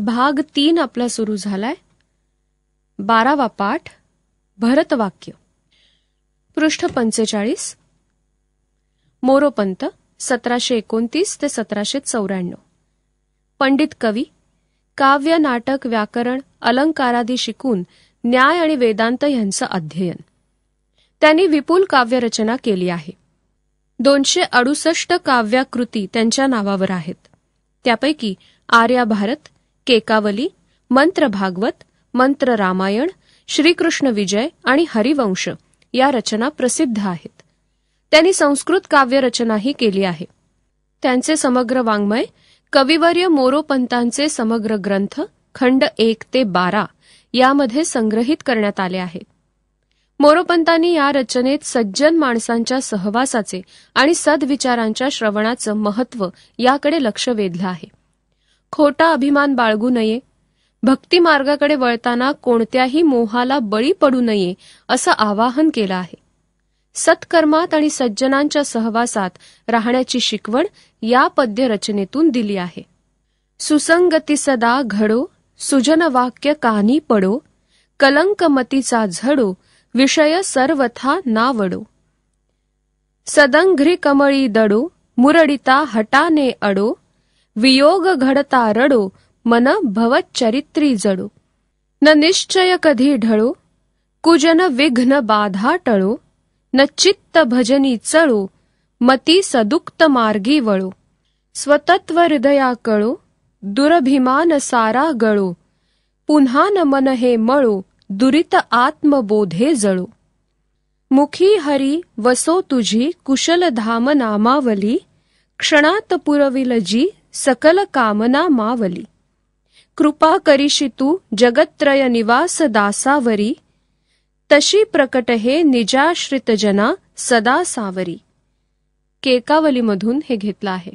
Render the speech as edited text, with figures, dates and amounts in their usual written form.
भाग 3 आपला सुरू झालाय. 12वा पाठ भरतवाक्य. पृष्ठ 45. मोरोपंत 1729 ते 1794. पंडित कवी काव्य, नाटक, व्याकरण, अलंकारादी शिकून न्याय आणि वेदांत यांचं अध्ययन. त्यांनी विपुल काव्यरचना केली आहे. 268 काव्याकृती त्यांच्या नावावर आहेत. त्यापैकी आर्याभारत, केकावली, मंत्र भागवत, मंत्र रामायण, श्रीकृष्ण विजय आणि हरिवंश या रचना प्रसिद्ध आहेत. त्यांनी संस्कृत काव्यरचनाही केली आहे. त्यांचे समग्र वाङ्मय कविवर्य मोरोपंतांचे समग्र ग्रंथ खंड 1 ते 12 यामध्ये संग्रहित करण्यात आले आहे. मोरोपंतांनी या रचनेत सज्जन माणसांच्या सहवासाचे आणि सद्विचारांच्या श्रवणाचं महत्त्व याकडे लक्ष वेधलं आहे. खोटा अभिमान बाळगू नये, भक्तिमार्गाकडे वळताना कोणत्याही मोहाला बळी पडू नये असं आवाहन केलं आहे. सत्कर्मात आणि सज्जनांच्या सहवासात राहण्याची शिकवण या पद्यरचनेतून दिली आहे. सुसंगती सदा घडो, सुजन वाक्य कानी पडो, कलंकमतीचा झडो, विषय सर्वथा नावडो. सदंघ्री कमळी दडो, मुरडिता हटाने अडो, वियोग घडता रडो, मन भवच्चरित्री जडो. न निश्चय कधी ढळो, कुजन विघ्न बाधा टळो, न चित्त भजनी चळो, मती सदुक्त मार्गी वळो. स्वतत्व हृदया कळो, दुरभिमान सारा गळो, पुन्हा न मन हे मळो, दुरित आत्मबोधे जळो. मुखी हरी वसो तुझी कुशल धाम नामावली, क्षणात पुरविल जी सकल कामना मावली. कृपा करीशी तू जगत्त्रय निवास दासावरी, तशी प्रकट हे निजाश्रित जना सदा सावरी. केकावलीमधून हे घेतलं आहे.